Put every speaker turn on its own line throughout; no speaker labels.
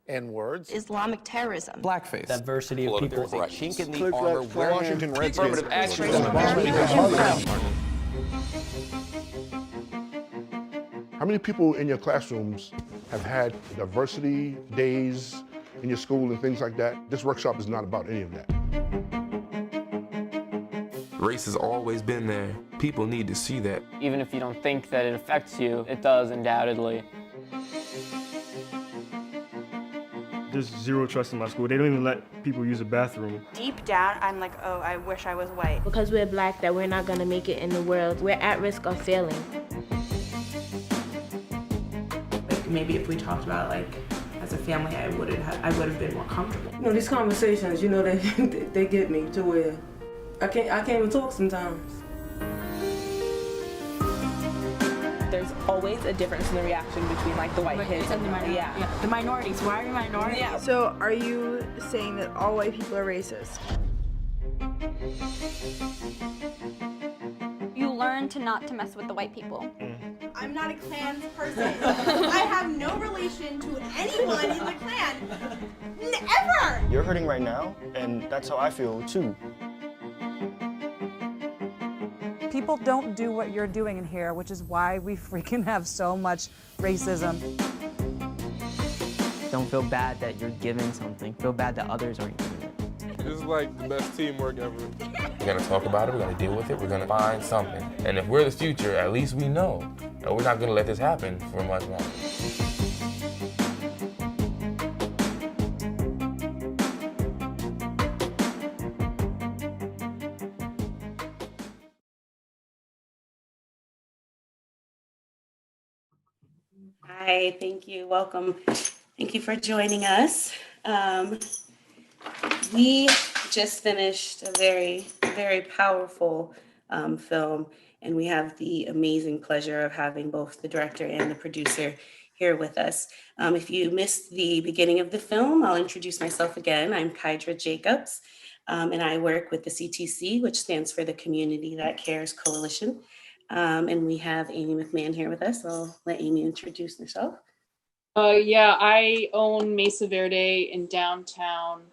N-words,
Islamic terrorism,
blackface,
diversity of people,
there's a chink in the
Clips
armor,
like
where
Washington Redskins.
affirmative action.
How many people in your classrooms have had diversity days in your school and things like that? This workshop is not about any of that.
Race has always been there. People need to see that.
Even if you don't think that it affects you, it does undoubtedly.
There's zero trust in my school. They don't even let people use a bathroom.
Deep down, I'm like, oh, I wish I was white.
because we're black, that we're not gonna make it in the world. We're at risk of failing.
Like maybe if we talked about like as a family, I would have been more comfortable.
You know, these conversations, you know, they get me to where I can't even talk sometimes.
There's always a difference in the reaction between like the white kids and the minorities.
Yeah. The minorities. Why are you minorities?
Yeah.
So are you saying that all white people are racist?
You learn to not to mess with the white people.
I'm not a Klan person. I have no relation to anyone in the Klan. Ever!
You're hurting right now, and that's how I feel too.
People don't do what you're doing in here, which is why we freaking have so much racism.
Don't feel bad that you're giving something. Feel bad that others aren't giving it.
This is like the best teamwork ever. We're gonna talk about it, we're gonna deal with it, we're gonna find something. And if we're the future, at least we know that we're not gonna let this happen for much longer.
Hi, thank you. Welcome. Thank you for joining us. We just finished a very, very powerful film, and we have the amazing pleasure of having both the director and the producer here with us. If you missed the beginning of the film, I'll introduce myself again. I'm Kydra Jacobs, and I work with the CTC, which stands for the Community That Cares Coalition. And we have Amy McMahon here with us. I'll let Amy introduce herself.
Yeah, I own Mesa Verde in downtown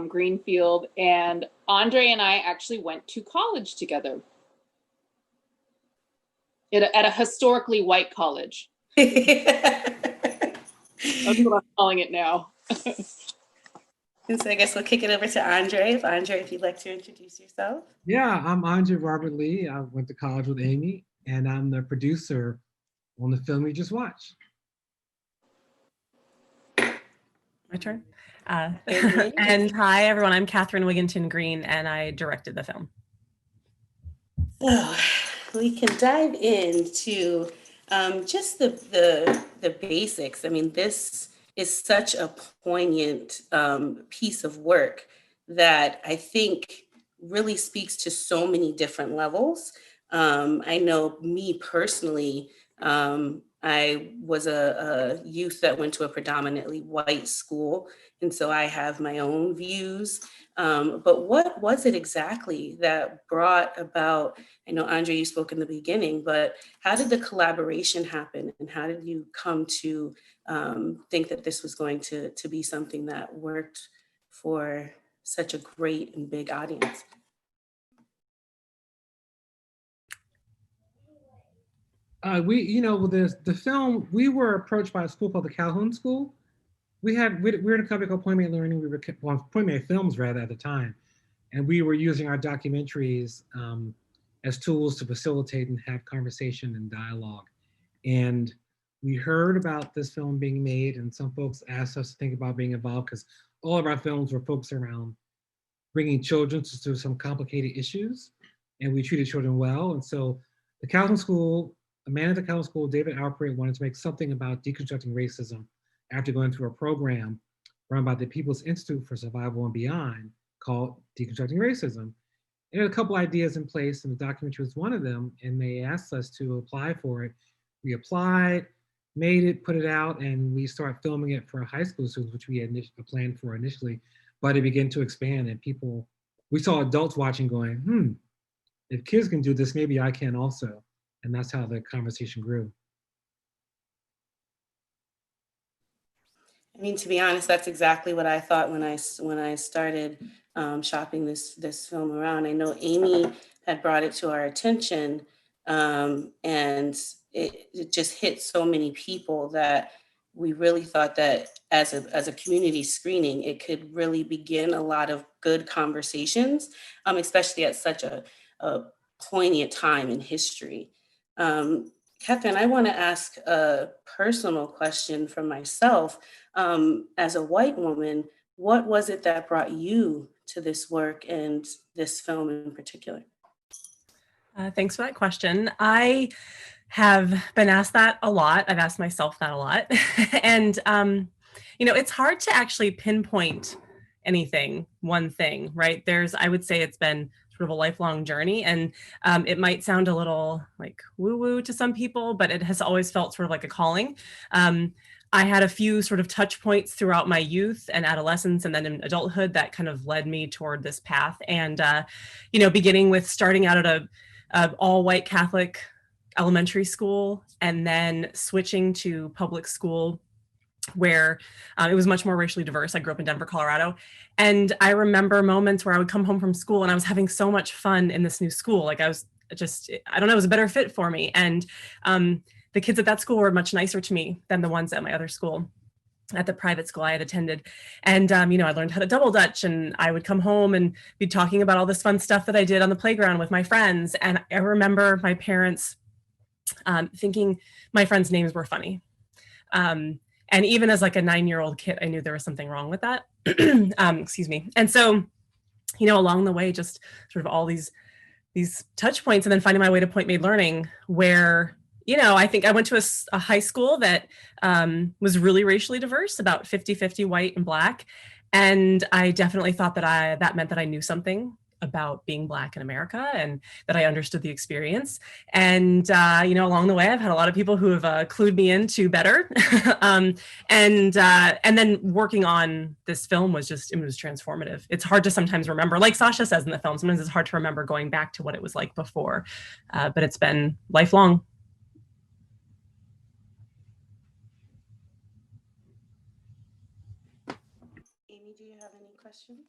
Greenfield, and Andre and I actually went to college together at a historically white college. That's what I'm calling it now.
And so I guess we'll kick it over to Andre. Andre, if you'd like to introduce yourself.
Yeah, I'm Andre Robert Lee. I went to college with Amy, and I'm the producer on the film we just watched.
My turn. And hi, everyone. I'm Catherine Wigginton Green, and I directed the film.
So we can dive into just the basics. I mean, this is such a poignant piece of work that I think really speaks to so many different levels. I know me personally, I was a youth that went to a predominantly white school, and so I have my own views. But what was it exactly that brought about, I know, Andre, you spoke in the beginning, but how did the collaboration happen, and how did you come to think that this was going to be something that worked for such a great and big audience?
The film, we were approached by a school called the Calhoun School. We were in a company called Point Mate Learning. Point Mate Films rather at the time, and we were using our documentaries as tools to facilitate and have conversation and dialogue. And we heard about this film being made, and some folks asked us to think about being involved because all of our films were focused around bringing children to some complicated issues, and we treated children well. And so the Calhoun School, a man at the Calhoun School, David Alpert, wanted to make something about deconstructing racism after going through a program run by the People's Institute for Survival and Beyond called Deconstructing Racism. And had a couple ideas in place, and the documentary was one of them, and they asked us to apply for it. We applied, made it, put it out, and we started filming it for high school students, which we had planned for initially, but it began to expand, and we saw adults watching going, if kids can do this, maybe I can also. And that's how the conversation grew.
I mean, to be honest, that's exactly what I thought when I started shopping this film around. I know Amy had brought it to our attention, and it just hit so many people that we really thought that as a community screening, it could really begin a lot of good conversations, especially at such a poignant time in history. Catherine, I want to ask a personal question from myself. As a white woman, what was it that brought you to this work and this film in particular?
Thanks for that question. I have been asked that a lot. I've asked myself that a lot. And, it's hard to actually pinpoint anything, one thing, right? I would say it's been sort of a lifelong journey, and it might sound a little like woo-woo to some people, but it has always felt sort of like a calling. I had a few sort of touch points throughout my youth and adolescence and then in adulthood that kind of led me toward this path. And, beginning with starting out at a all-white Catholic elementary school and then switching to public school where it was much more racially diverse. I grew up in Denver, Colorado. And I remember moments where I would come home from school and I was having so much fun in this new school. Like I was just, I don't know, it was a better fit for me. And the kids at that school were much nicer to me than the ones at my other school, at the private school I had attended. And, I learned how to double Dutch, and I would come home and be talking about all this fun stuff that I did on the playground with my friends. And I remember my parents thinking my friends' names were funny. And even as like a 9-year-old kid, I knew there was something wrong with that. Excuse me. And so, along the way, just sort of all these touch points, and then finding my way to Point Made Learning, where I think I went to a high school that was really racially diverse, about 50-50 white and Black. And I definitely thought that meant that I knew something about being Black in America and that I understood the experience. And, along the way, I've had a lot of people who have clued me into better. And then working on this film was transformative. It's hard to sometimes remember, like Sasha says in the film, sometimes it's hard to remember going back to what it was like before, but it's been lifelong.
Amy, do you have any questions?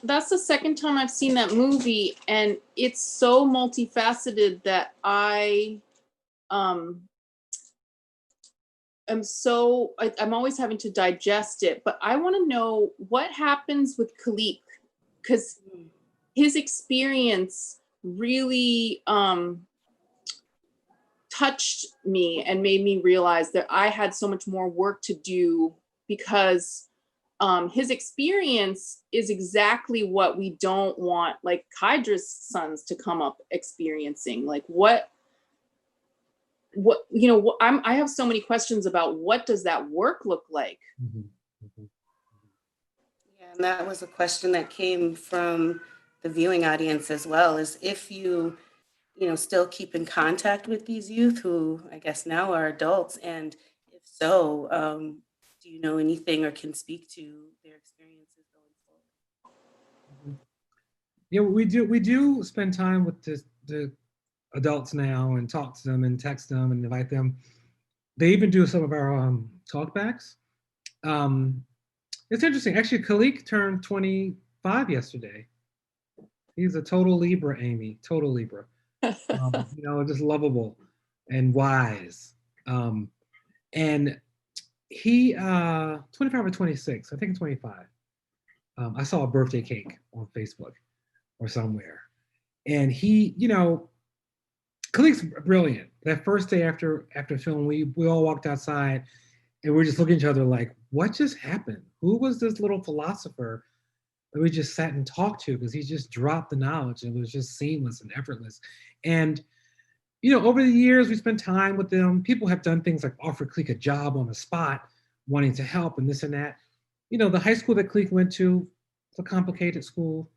That's the second time I've seen that movie, and it's so multifaceted that I'm always having to digest it. But I want to know what happens with Khalik, because his experience really touched me and made me realize that I had so much more work to do, because his experience is exactly what we don't want, like Kydra's sons to come up experiencing. Like I have so many questions about what does that work look like?
Yeah, and that was a question that came from the viewing audience as well, is if you still keep in contact with these youth who I guess now are adults, and if so, do you know anything or can speak to their experiences going forward?
Yeah, we do spend time with the adults now and talk to them and text them and invite them. They even do some of our talkbacks. It's interesting. Actually, Khalik turned 25 yesterday. He's a total Libra, Amy, total Libra. Just lovable and wise. And he 25 or 26, I think 25. I saw a birthday cake on Facebook or somewhere, and he, Khalik's brilliant. That first day after film, we all walked outside and we were just looking at each other like, what just happened? Who was this little philosopher that we just sat and talked to? Because he just dropped the knowledge and it was just seamless and effortless. And over the years, we spent time with them. People have done things like offer Khalik a job on the spot, wanting to help and this and that. The high school that Khalik went to, it's a complicated school.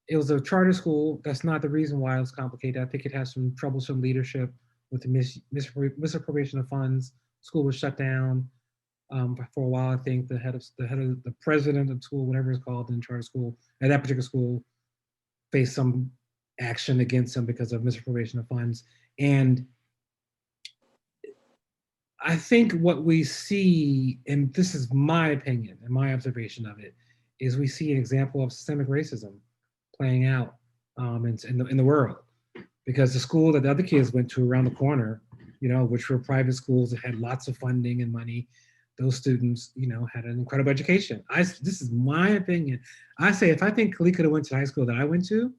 It was a charter school. That's not the reason why it was complicated. I think it has some troublesome leadership with the misappropriation of funds. School was shut down for a while. I think the president of the school, whatever it's called in charter school, at that particular school, face some action against him because of misappropriation of funds. And I think what we see, and this is my opinion and my observation of it, is we see an example of systemic racism playing out in the world. Because the school that the other kids went to around the corner, you know, which were private schools that had lots of funding and money, those students, you know, had an incredible education. This is my opinion. I say, if I think Khalid could have went to the high school that I went to,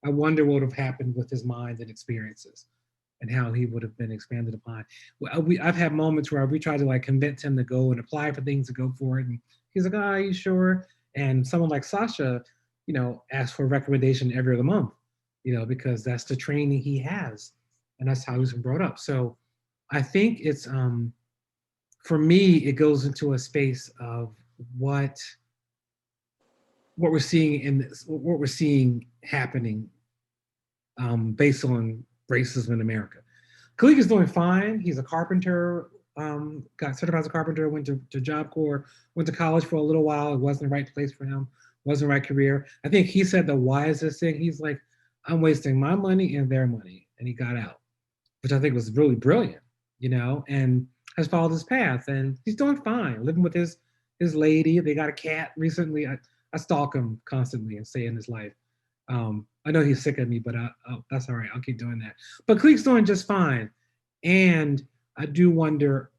I wonder what would have happened with his mind and experiences and how he would have been expanded upon. I've had moments where we tried to like convince him to go and apply for things, to go for it. And he's like, oh, are you sure? And someone like Sasha, you know, asks for a recommendation every other month, you know, because that's the training he has. And that's how he's been brought up. So I think it's, for me, it goes into a space of what we're seeing in this, what we're seeing happening based on racism in America. Khalid is doing fine. He's a carpenter, got certified as a carpenter, went to Job Corps, went to college for a little while. It wasn't the right place for him, wasn't the right career. I think he said the wisest thing. He's like, I'm wasting my money and their money. And he got out, which I think was really brilliant, you know, and has followed his path. And he's doing fine, living with his lady. They got a cat recently. I stalk him constantly and say in his life. I know he's sick of me, but that's all right. I'll keep doing that. But Khalid's doing just fine. And I do wonder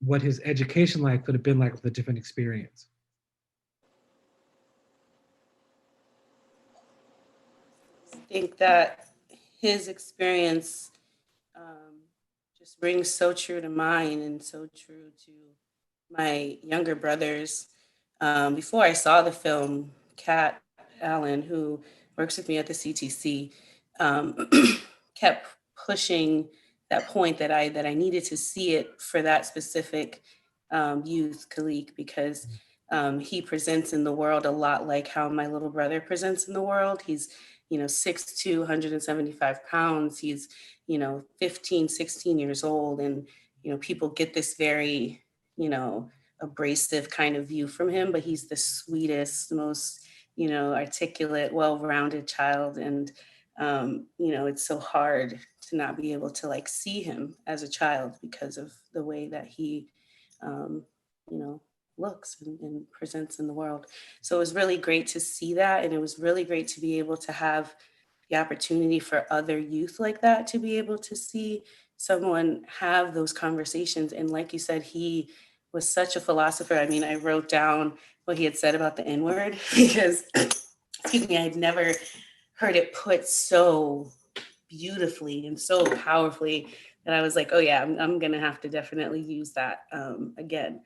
what his education life could have been like with a different experience.
I think that his experience just rings so true to mine and so true to my younger brothers. Before I saw the film, Kat Allen, who works with me at the CTC, kept pushing that point that I needed to see it for that specific youth, Khalid, because he presents in the world a lot like how my little brother presents in the world. He's, 6'2", 175 pounds. He's, 15, 16 years old. And, people get this very, abrasive kind of view from him, but he's the sweetest, most, articulate, well-rounded child. And, it's so hard to not be able to like see him as a child because of the way that he, looks and presents in the world. So it was really great to see that. And it was really great to be able to have the opportunity for other youth like that to be able to see someone have those conversations. And like you said, he was such a philosopher. I mean, I wrote down what he had said about the N-word because, excuse me, I had never heard it put so beautifully and so powerfully that I was like, oh yeah, I'm going to have to definitely use that again.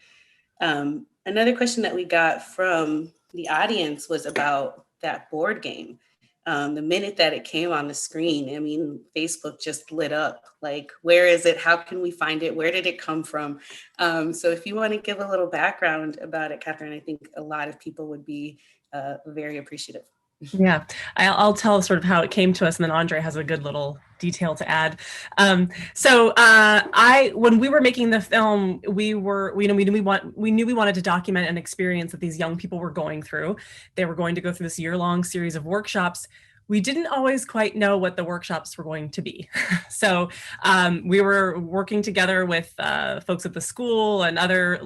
Another question that we got from the audience was about that board game. The minute that it came on the screen, I mean, Facebook just lit up. Like, where is it? How can we find it? Where did it come from? So if you want to give a little background about it, Catherine, I think a lot of people would be very appreciative.
Yeah, I'll tell sort of how it came to us, and then Andre has a good little detail to add. When we were making the film, we knew we wanted to document an experience that these young people were going through. They were going to go through this year-long series of workshops. We didn't always quite know what the workshops were going to be. So we were working together with folks at the school and other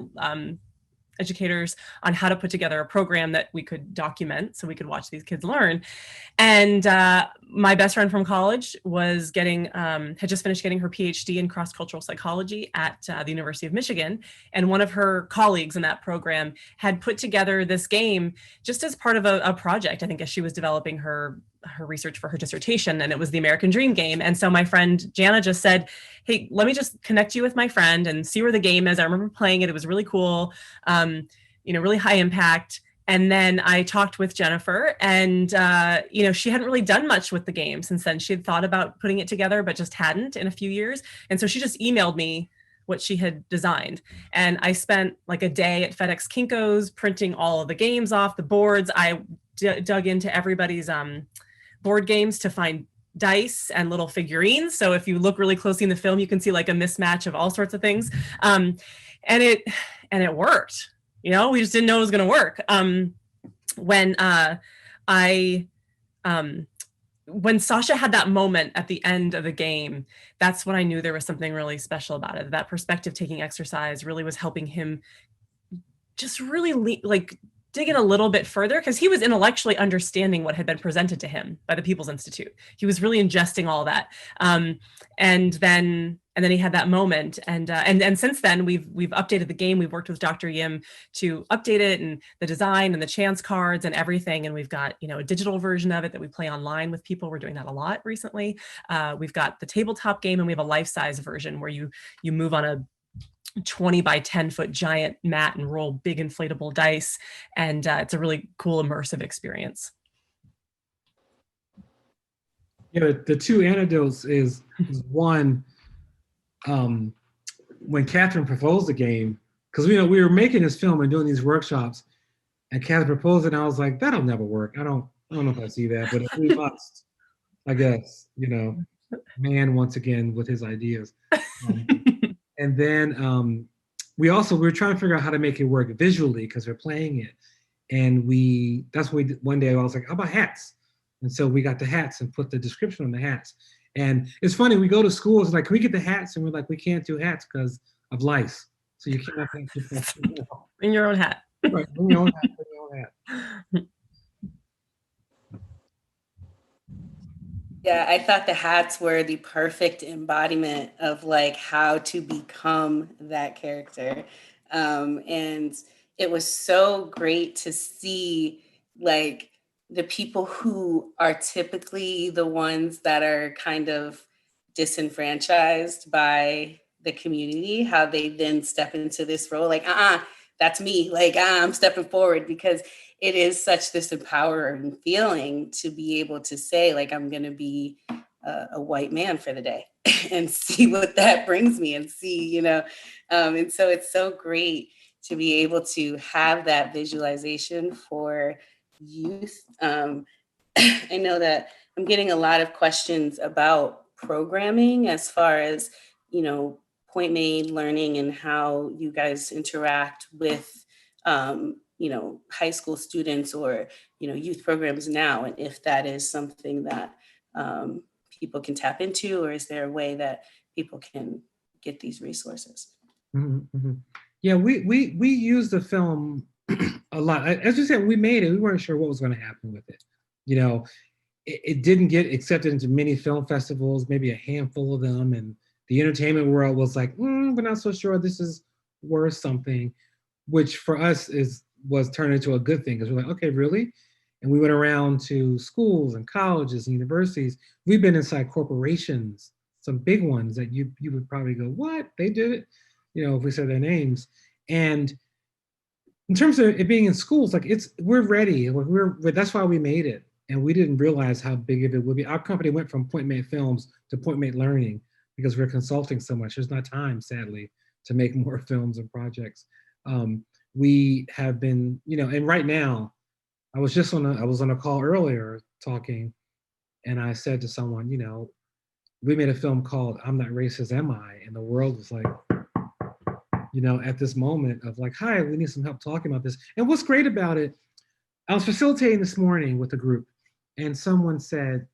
educators on how to put together a program that we could document so we could watch these kids learn. And my best friend from college was had just finished getting her PhD in cross-cultural psychology at the University of Michigan. And one of her colleagues in that program had put together this game just as part of a project, I think, as she was developing her research for her dissertation, and it was the American Dream game. And so my friend Jana just said, hey, let me just connect you with my friend and see where the game is. I remember playing it. It was really cool, really high impact. And then I talked with Jennifer, and she hadn't really done much with the game since then. She had thought about putting it together, but just hadn't in a few years. And so she just emailed me what she had designed. And I spent like a day at FedEx Kinko's printing all of the games off the boards. I dug into everybody's board games to find dice and little figurines. So if you look really closely in the film, you can see like a mismatch of all sorts of things. And it worked. We just didn't know it was going to work. When I when Sasha had that moment at the end of the game, that's when I knew there was something really special about it. That perspective taking exercise really was helping him just really like dig in a little bit further, because he was intellectually understanding what had been presented to him by the People's Institute. He was really ingesting all that. And then he had that moment. And since then we've updated the game. We've worked with Dr. Yim to update it, and the design and the chance cards and everything. And we've got, a digital version of it that we play online with people. We're doing that a lot recently. We've got the tabletop game, and we have a life-size version where you move on a 20 by 10 foot giant mat and roll big inflatable dice. And it's a really cool immersive experience.
Yeah, the two anecdotes is one, when Catherine proposed the game, because we were making this film and doing these workshops, and Catherine proposed it, and I was like, that'll never work. I don't know if I see that, but if we must, I guess, man once again with his ideas. And then we were trying to figure out how to make it work visually, because we're playing it. And that's what we did. One day I was like, how about hats? And so we got the hats and put the description on the hats. And it's funny, we go to schools like, can we get the hats? And we're like, we can't do hats because of lice. So you cannot think
in your own hat.
Right, in your own hat, in your own hat.
Yeah, I thought the hats were the perfect embodiment of like how to become that character. And it was so great to see like the people who are typically the ones that are kind of disenfranchised by the community, how they then step into this role like, that's me. Like, I'm stepping forward, because it is such this empowering feeling to be able to say, like, I'm going to be a white man for the day and see what that brings me and see, and so it's so great to be able to have that visualization for youth. I know that I'm getting a lot of questions about programming as far as, point made learning and how you guys interact with high school students or youth programs now, and if that is something that people can tap into, or is there a way that people can get these resources?
Mm-hmm, mm-hmm. Yeah, we used the film a lot. As you said, we made it, we weren't sure what was going to happen with it. It didn't get accepted into many film festivals, maybe a handful of them, and the entertainment world was like, we're not so sure this is worth something, which for us was turned into a good thing, because we're like, okay, really? And we went around to schools and colleges and universities. We've been inside corporations, some big ones that you would probably go, what? They did it? If we said their names. And in terms of it being in schools, like we're ready. That's why we made it. And we didn't realize how big of it would be. Our company went from Point Made Films to Point Made Learning, because we're consulting so much. There's not time, sadly, to make more films and projects. We have been, and right now, I was on a call earlier talking, and I said to someone, we made a film called I'm Not Racist, Am I? And the world was like, at this moment of like, hi, we need some help talking about this. And what's great about it, I was facilitating this morning with a group, and someone said,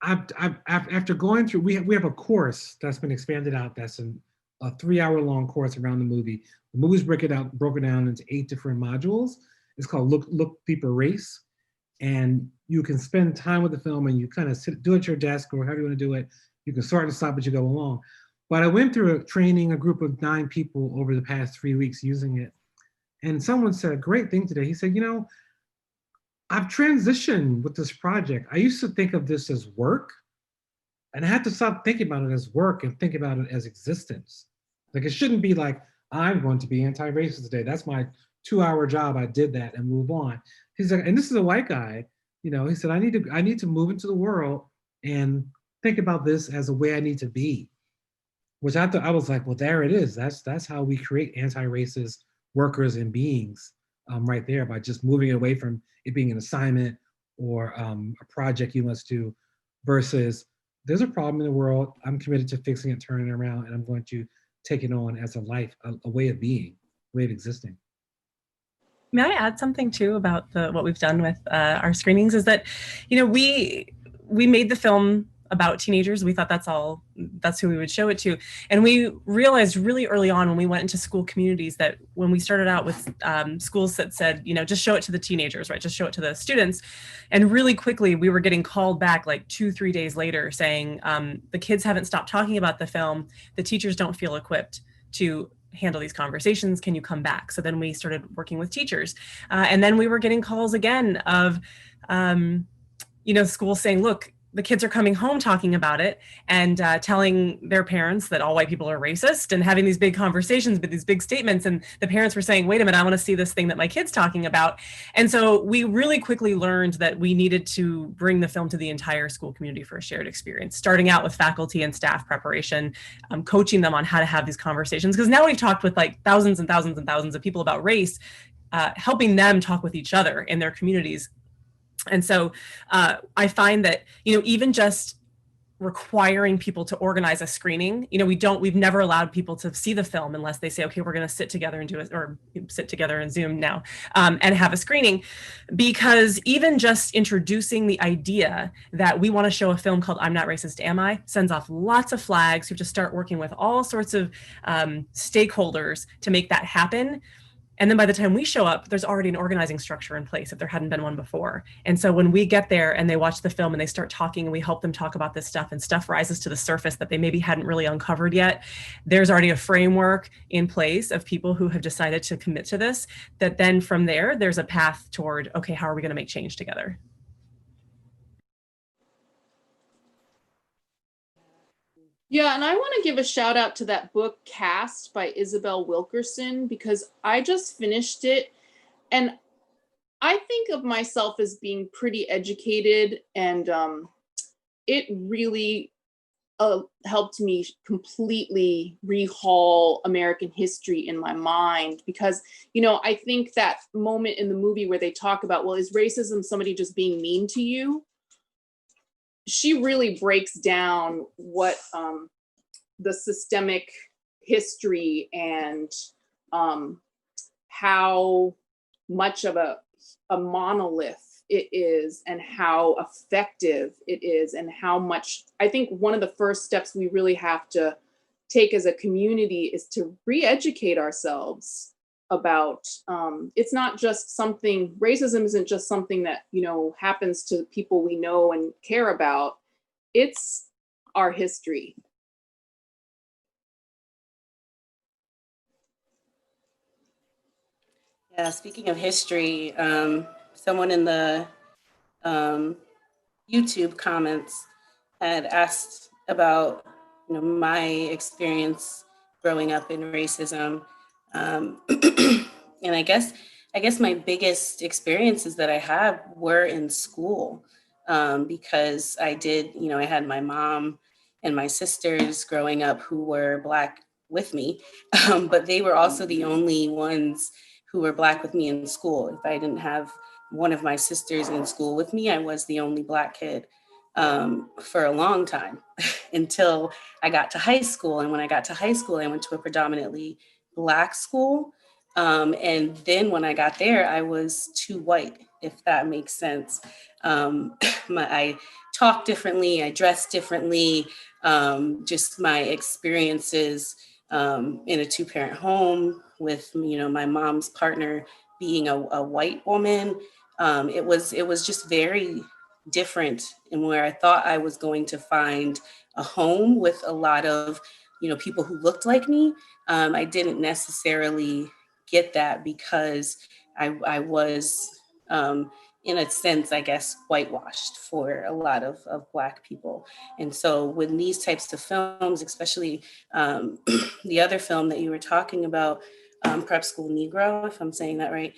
after going through, we have a course that's been expanded out, that's a 3-hour-long course around the movie. The movie's broken down into 8 different modules. It's called Look Deeper Race. And you can spend time with the film, and you kind of do it at your desk or however you want to do it. You can start and stop as you go along. But I went through training a group of 9 people over the past 3 weeks using it. And someone said a great thing today. He said, I've transitioned with this project. I used to think of this as work, and I had to stop thinking about it as work and think about it as existence. Like, it shouldn't be like, I'm going to be anti-racist today. That's my 2-hour job. I did that and move on. He's like, and this is a white guy, he said, I need to move into the world and think about this as a way I need to be. Which I thought, I was like, well, there it is. That's how we create anti-racist workers and beings, right there, by just moving it away from it being an assignment or a project you must do, versus there's a problem in the world. I'm committed to fixing it, turning it around, and I'm going to take it on as a life, a way of being, a way of existing.
May I add something too about what we've done with our screenings? Is that, we made the film about teenagers. We thought that's who we would show it to, and we realized really early on when we went into school communities that when we started out with schools that said, just show it to the teenagers, right? Just show it to the students, and really quickly we were getting called back like 2-3 days later saying the kids haven't stopped talking about the film. The teachers don't feel equipped to handle these conversations. Can you come back? So then we started working with teachers. And then we were getting calls again of, schools saying, look, the kids are coming home talking about it and telling their parents that all white people are racist and having these big conversations with these big statements. And the parents were saying, wait a minute, I want to see this thing that my kid's talking about. And so we really quickly learned that we needed to bring the film to the entire school community for a shared experience, starting out with faculty and staff preparation, coaching them on how to have these conversations. Because now we've talked with like thousands and thousands and thousands of people about race, helping them talk with each other in their communities. And so I find that, even just requiring people to organize a screening, we've never allowed people to see the film unless they say, okay, we're going to sit together and do it, or sit together in Zoom now and have a screening. Because even just introducing the idea that we want to show a film called I'm Not Racist, Am I? Sends off lots of flags. You have to start working with all sorts of stakeholders to make that happen. And then by the time we show up, there's already an organizing structure in place if there hadn't been one before. And so when we get there and they watch the film and they start talking and we help them talk about this stuff and stuff rises to the surface that they maybe hadn't really uncovered yet, there's already a framework in place of people who have decided to commit to this, that then from there, there's a path toward, okay, how are we going to make change together?
Yeah, and I want to give a shout out to that book Cast by Isabel Wilkerson, because I just finished it and I think of myself as being pretty educated, and it really helped me completely rehaul American history in my mind, because, I think that moment in the movie where they talk about, well, is racism somebody just being mean to you? She really breaks down what the systemic history and how much of a monolith it is, and how effective it is, and how much, I think one of the first steps we really have to take as a community is to re-educate ourselves about, it's not just something, racism isn't just something that, happens to people we know and care about. It's our history.
Yeah, speaking of history, someone in the YouTube comments had asked about, my experience growing up in racism. And I guess my biggest experiences that I have were in school, because I did, I had my mom and my sisters growing up who were Black with me, but they were also the only ones who were Black with me in school. If I didn't have one of my sisters in school with me, I was the only Black kid for a long time until I got to high school. And when I got to high school, I went to a predominantly Black school. And then when I got there, I was too white, if that makes sense. I talked differently, I dressed differently, just my experiences in a two-parent home with, my mom's partner being a white woman. It was just very different, and where I thought I was going to find a home with a lot of, people who looked like me. I didn't necessarily get that because I was, in a sense, I guess, whitewashed for a lot of Black people. And so when these types of films, especially the other film that you were talking about, Prep School Negro, if I'm saying that right,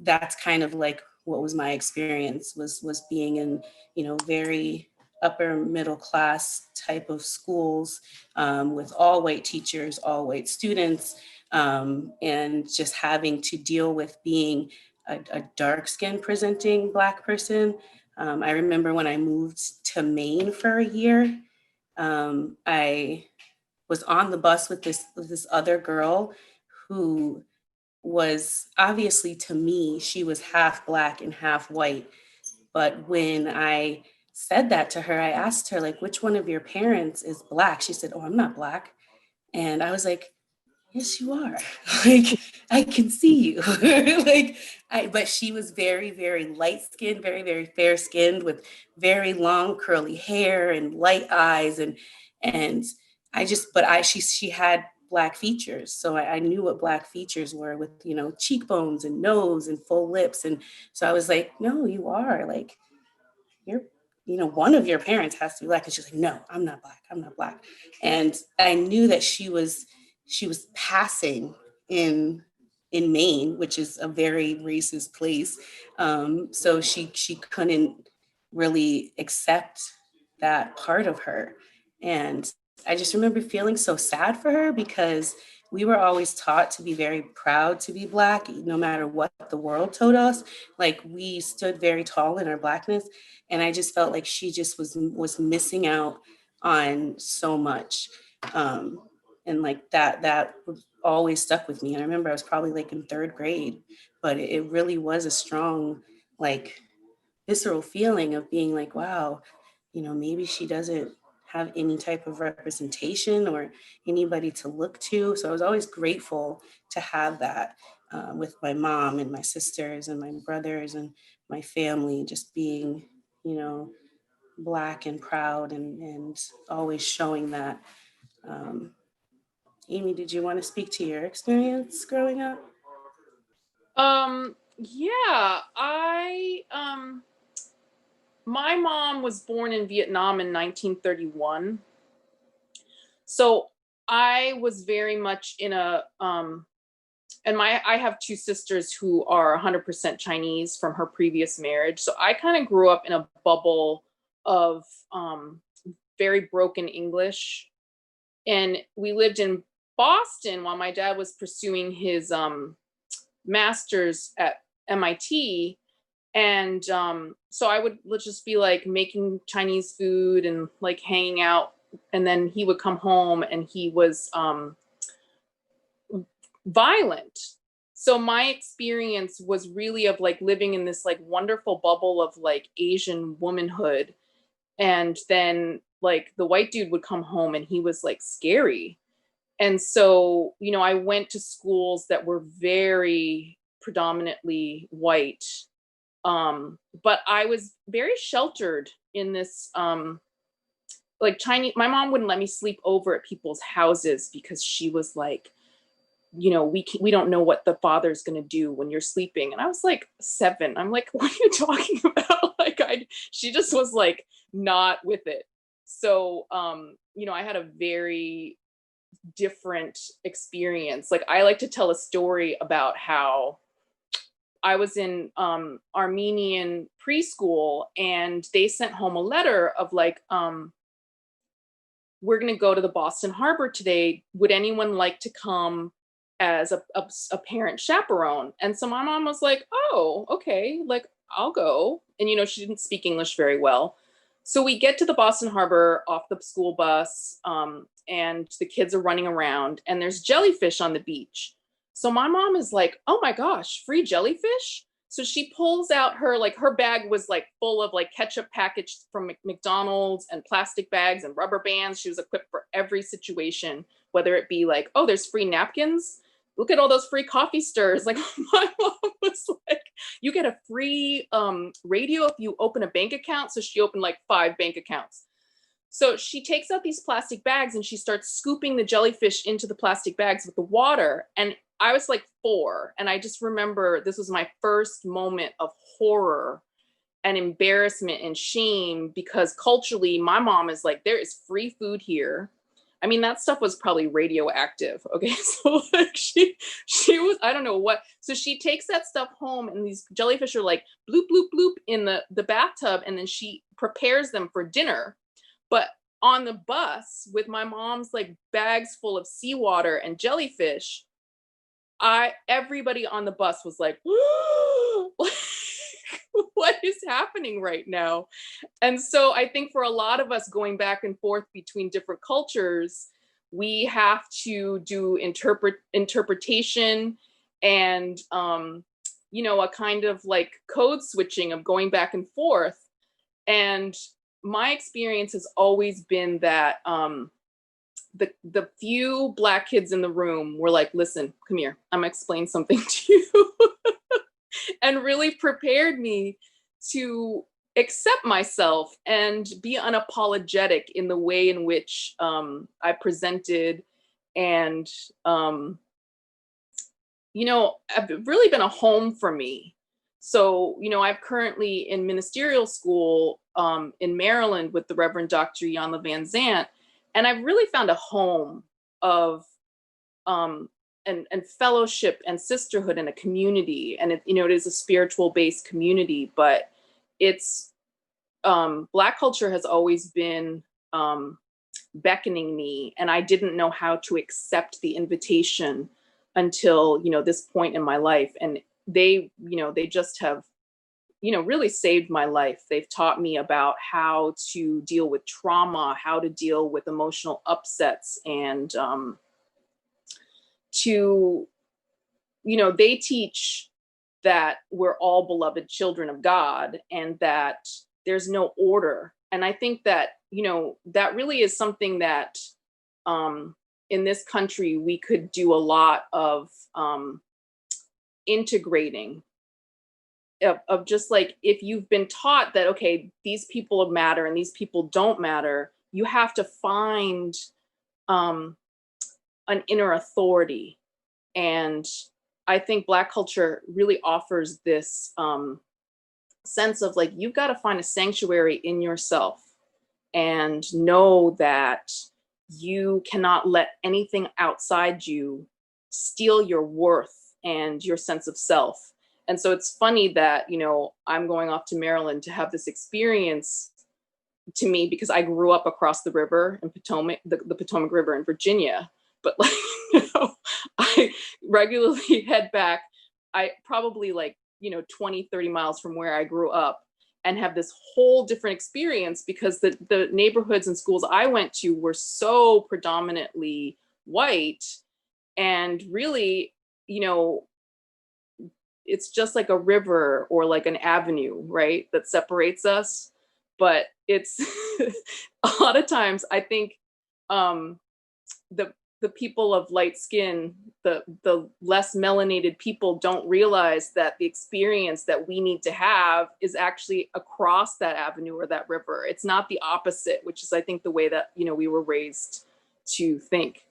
that's kind of like what was my experience, was being in, very upper middle class type of schools with all white teachers, all white students, and just having to deal with being a dark-skinned presenting Black person. I remember when I moved to Maine for a year, I was on the bus with this other girl who was obviously, to me, she was half Black and half white. But when I said that to her, I asked her, like, which one of your parents is Black? She said, oh, I'm not Black. And I was like, yes, you are. Like, I can see you. But she was very, very light skinned, very, very fair skinned with very long curly hair and light eyes. And she had Black features. So I knew what Black features were with, cheekbones and nose and full lips. And so I was like, no, you are, like, you're, one of your parents has to be Black. And she's like, no, I'm not Black. I'm not Black. And I knew that she was passing in Maine, which is a very racist place. So she couldn't really accept that part of her. And I just remember feeling so sad for her because we were always taught to be very proud to be Black, no matter what the world told us. Like, we stood very tall in our Blackness. And I just felt like she just was missing out on so much. And like that always stuck with me. And I remember I was probably like in third grade, but it really was a strong, like, visceral feeling of being like, wow, maybe she doesn't have any type of representation or anybody to look to. So I was always grateful to have that with my mom and my sisters and my brothers and my family, just being, Black and proud and always showing that. Amy, did you want to speak to your experience growing up?
Yeah, my mom was born in Vietnam in 1931. So I was very much in a, I have two sisters who are 100% Chinese from her previous marriage. So I kind of grew up in a bubble of very broken English. And we lived in Boston while my dad was pursuing his master's at MIT. And so I would, let's just be like making Chinese food and like hanging out. And then he would come home and he was violent. So my experience was really of like living in this like wonderful bubble of like Asian womanhood. And then like the white dude would come home and he was like scary. And so, I went to schools that were very predominantly white. But I was very sheltered in this, like Chinese, my mom wouldn't let me sleep over at people's houses because she was like, we don't know what the father's going to do when you're sleeping. And I was like 7. I'm like, what are you talking about? Like, she just was like not with it. So, I had a very different experience. Like, I like to tell a story about how I was in Armenian preschool and they sent home a letter of like, we're going to go to the Boston Harbor today. Would anyone like to come as a parent chaperone? And so my mom was like, oh, okay, like I'll go. And, she didn't speak English very well. So we get to the Boston Harbor off the school bus and the kids are running around and there's jellyfish on the beach. So my mom is like, oh my gosh, free jellyfish? So she pulls out her bag was like full of like ketchup packaged from McDonald's and plastic bags and rubber bands. She was equipped for every situation, whether it be like, oh, there's free napkins. Look at all those free coffee stirs. Like my mom was like, you get a free radio if you open a bank account. So she opened like 5 bank accounts. So she takes out these plastic bags and she starts scooping the jellyfish into the plastic bags with the water. And I was like 4. And I just remember this was my first moment of horror and embarrassment and shame because culturally my mom is like, there is free food here. I mean, that stuff was probably radioactive. Okay. So like she was, I don't know what. So she takes that stuff home and these jellyfish are like bloop, bloop, bloop in the bathtub. And then she prepares them for dinner. But on the bus with my mom's like bags full of seawater and jellyfish, everybody on the bus was like, what is happening right now? And so I think for a lot of us going back and forth between different cultures, we have to do interpretation and you know, a kind of like code switching of going back and forth. And my experience has always been that the few Black kids in the room were like, listen, come here, I'm gonna explain something to you. And really prepared me to accept myself and be unapologetic in the way in which I presented. And you know, have really been a home for me. So, you know, I'm currently in ministerial school in Maryland with the Reverend Dr. Yanla Van Zant, and I've really found a home of and fellowship and sisterhood and a community. And it, you know, it is a spiritual based community, but it's Black culture has always been beckoning me, and I didn't know how to accept the invitation until, you know, this point in my life. And they, you know, they just have, you know, really saved my life. They've taught me about how to deal with trauma, how to deal with emotional upsets, and to, you know, they teach that we're all beloved children of God and that there's no order. And I think that, you know, that really is something that in this country we could do a lot of integrating, of just like, if you've been taught that, okay, these people matter and these people don't matter, you have to find an inner authority. And I think Black culture really offers this sense of like, you've got to find a sanctuary in yourself and know that you cannot let anything outside you steal your worth and your sense of self. And so it's funny that, you know, I'm going off to Maryland to have this experience to me because I grew up across the river in Potomac, the Potomac River in Virginia. But like, you know, I regularly head back. I probably like, you know, 20, 30 miles from where I grew up and have this whole different experience because the neighborhoods and schools I went to were so predominantly white. And really, you know, it's just like a river or like an avenue, right, that separates us. But it's a lot of times I think the people of light skin, the less melanated people don't realize that the experience that we need to have is actually across that avenue or that river. It's not the opposite, which is, I think, the way that, you know, we were raised to think.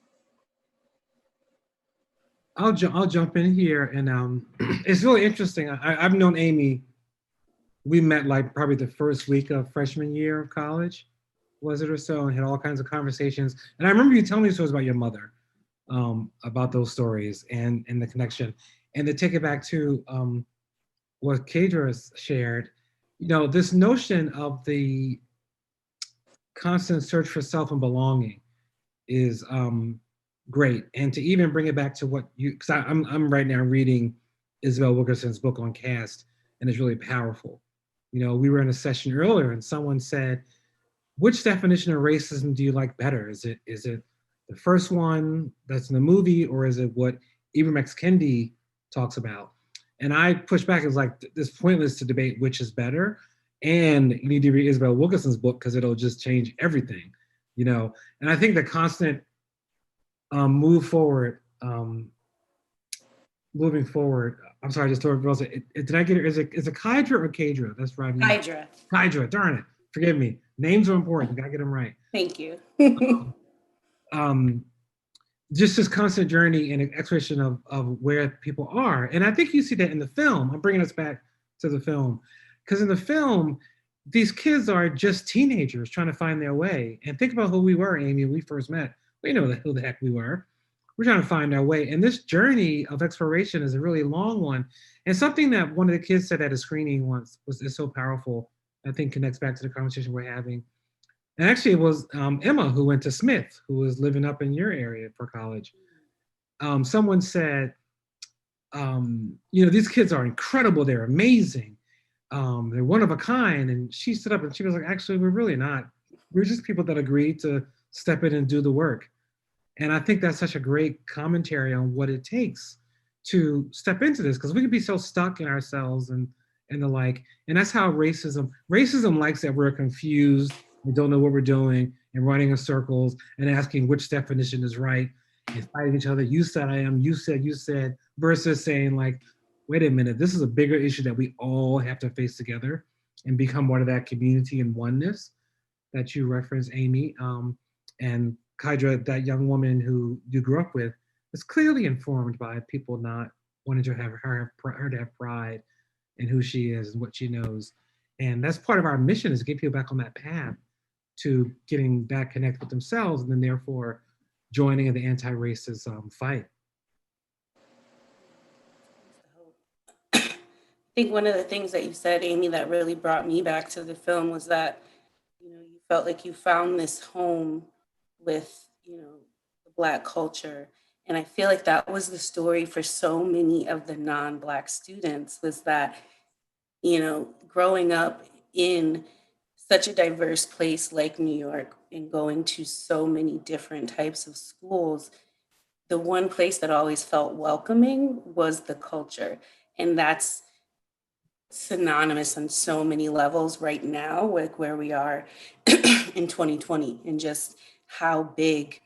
I'll jump in here, and it's really interesting. I've known Amy. We met like probably the first week of freshman year of college, was it or so, and had all kinds of conversations. And I remember you telling me stories about your mother, about those stories and the connection. And to take it back to what Kadra shared, you know, this notion of the constant search for self and belonging is great. And to even bring it back to what you, because I'm right now reading Isabel Wilkerson's book on caste, and it's really powerful. You know, we were in a session earlier and someone said, which definition of racism do you like better? Is it the first one that's in the movie, or is it what Ibram X. Kendi talks about? And I push back, it's like, it's pointless to debate which is better. And you need to read Isabel Wilkerson's book because it'll just change everything, you know? And I think the constant moving forward, I'm sorry, I just told Rosa, did I get it? Is it Kydra or Kadra? That's right.
Kydra.
Kydra, darn it. Forgive me. Names are important. Gotta get them right.
Thank you.
Just this constant journey and exploration of where people are. And I think you see that in the film. I'm bringing us back to the film. Because in the film, these kids are just teenagers trying to find their way. And think about who we were, Amy, when we first met. We know who the heck we were. We're trying to find our way. And this journey of exploration is a really long one. And something that one of the kids said at a screening once is so powerful, I think connects back to the conversation we're having. And actually it was Emma who went to Smith, who was living up in your area for college. Someone said, you know, these kids are incredible, they're amazing. They're one of a kind. And she stood up and she was like, actually, we're really not. We're just people that agreed to step in and do the work. And I think that's such a great commentary on what it takes to step into this, because we can be so stuck in ourselves and the like. And that's how racism likes that we're confused and don't know what we're doing and running in circles and asking which definition is right and fighting each other. You said I am, you said, versus saying like, wait a minute, this is a bigger issue that we all have to face together and become part of that community and oneness that you referenced, Amy. And Kydra, that young woman who you grew up with, is clearly informed by people not wanting to have her to have pride in who she is and what she knows. And that's part of our mission, is to get people back on that path to getting back connected with themselves, and then therefore joining in the anti-racist fight.
I think one of the things that you said, Amy, that really brought me back to the film was that, you know, you felt like you found this home with, you know, the Black culture. And I feel like that was the story for so many of the non-Black students, was that, you know, growing up in such a diverse place like New York and going to so many different types of schools, the one place that always felt welcoming was the culture. And that's synonymous on so many levels right now, like where we are in 2020, and just how big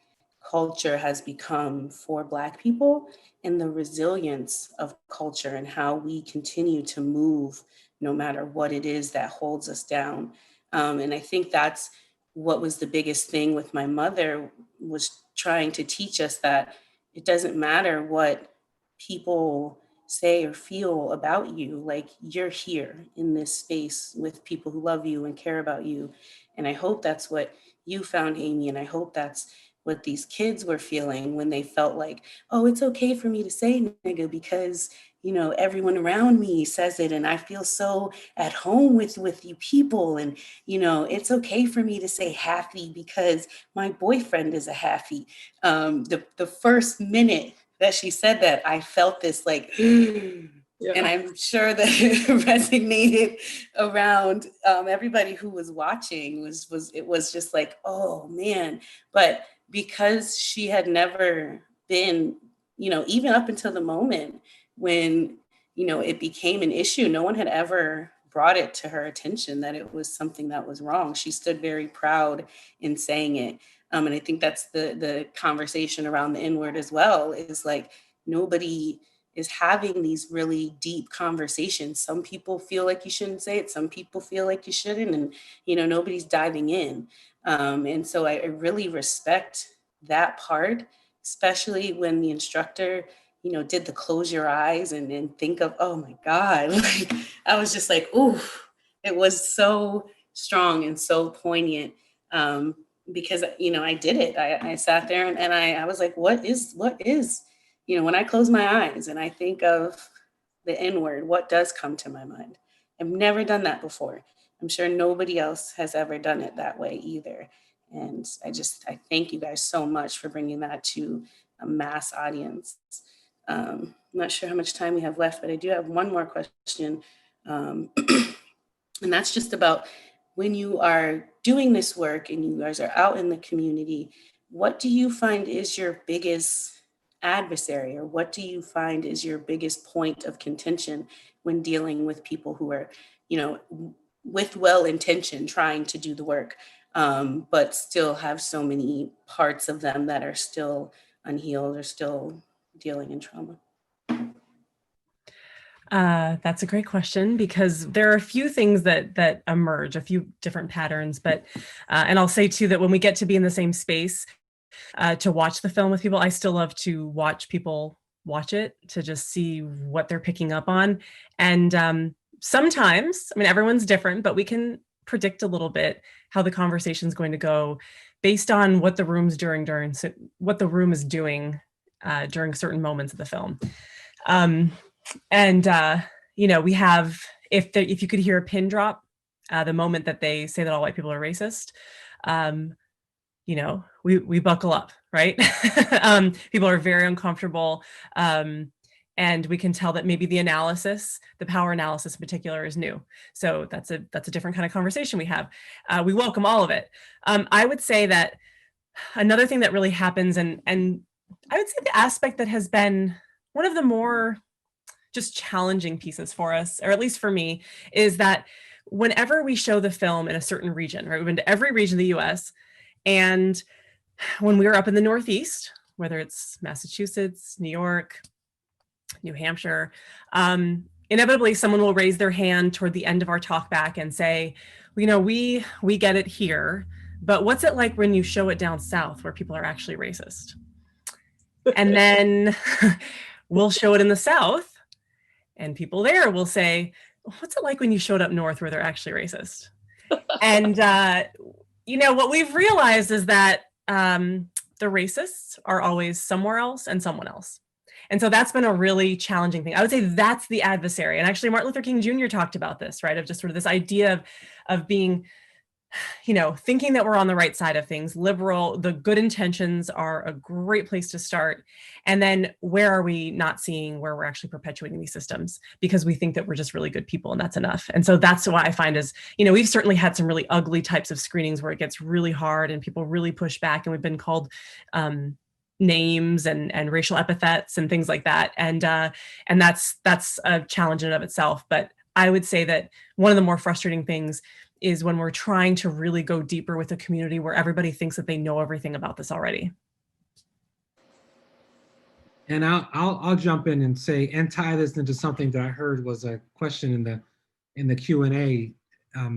culture has become for Black people, and the resilience of culture and how we continue to move no matter what it is that holds us down. And I think that's what was the biggest thing with my mother, was trying to teach us that it doesn't matter what people say or feel about you, like you're here in this space with people who love you and care about you. And I hope that's what you found, Amy, and I hope that's what these kids were feeling when they felt like, oh, it's okay for me to say nigga because, you know, everyone around me says it and I feel so at home with you people. And, you know, it's okay for me to say halfie because my boyfriend is a halfie. The first minute that she said that, I felt this like, yeah. And I'm sure that it resonated around everybody who was watching. It was just like, oh man. But because she had never been, you know, even up until the moment when, you know, it became an issue, no one had ever brought it to her attention that it was something that was wrong. She stood very proud in saying it. And I think that's the conversation around the N-word as well, is like, nobody is having these really deep conversations. Some people feel like you shouldn't say it. Some people feel like you shouldn't. And, you know, nobody's diving in. And so I really respect that part, especially when the instructor, you know, did the close your eyes and think of, oh my God, like, I was just like, ooh, it was so strong and so poignant. Because, you know, I did it. I sat there and I was like, what is, you know, when I close my eyes and I think of the N-word, what does come to my mind? I've never done that before. I'm sure nobody else has ever done it that way either. And I thank you guys so much for bringing that to a mass audience. I'm not sure how much time we have left, but I do have one more question. And that's just about, when you are doing this work and you guys are out in the community, what do you find is your biggest adversary, or what do you find is your biggest point of contention when dealing with people who are, you know, with well intention trying to do the work, but still have so many parts of them that are still unhealed or still dealing in trauma?
That's a great question, because there are a few things that emerge, a few different patterns, but, and I'll say too, that when we get to be in the same space to watch the film with people, I still love to watch people watch it, to just see what they're picking up on. And sometimes, I mean, everyone's different, but we can predict a little bit how the conversation is going to go based on what the room's during what the room is doing during certain moments of the film. You know, we have, if you could hear a pin drop, the moment that they say that all white people are racist, you know, we buckle up, right? People are very uncomfortable. And we can tell that maybe the power analysis in particular, is new. So that's a different kind of conversation we have. We welcome all of it. I would say that another thing that really happens, and I would say the aspect that has been one of the more just challenging pieces for us, or at least for me, is that whenever we show the film in a certain region, right? We've been to every region of the US, and when we were up in the Northeast, whether it's Massachusetts, New York, New Hampshire, inevitably someone will raise their hand toward the end of our talk back and say, you know, we get it here, but what's it like when you show it down south where people are actually racist? And then we'll show it in the South, and people there will say, what's it like when you showed up north where they're actually racist? And, you know, what we've realized is that the racists are always somewhere else and someone else. And so that's been a really challenging thing. I would say that's the adversary. And actually Martin Luther King Jr. talked about this, right? Of just sort of this idea of being, you know, thinking that we're on the right side of things, liberal, the good intentions are a great place to start. And then where are we not seeing where we're actually perpetuating these systems because we think that we're just really good people and that's enough. And so that's what I find is, you know, we've certainly had some really ugly types of screenings where it gets really hard and people really push back, and we've been called names and racial epithets and things like that. And that's a challenge in and of itself. But I would say that one of the more frustrating things is when we're trying to really go deeper with a community where everybody thinks that they know everything about this already.
And I'll jump in and say, and tie this into something that I heard was a question in the Q&A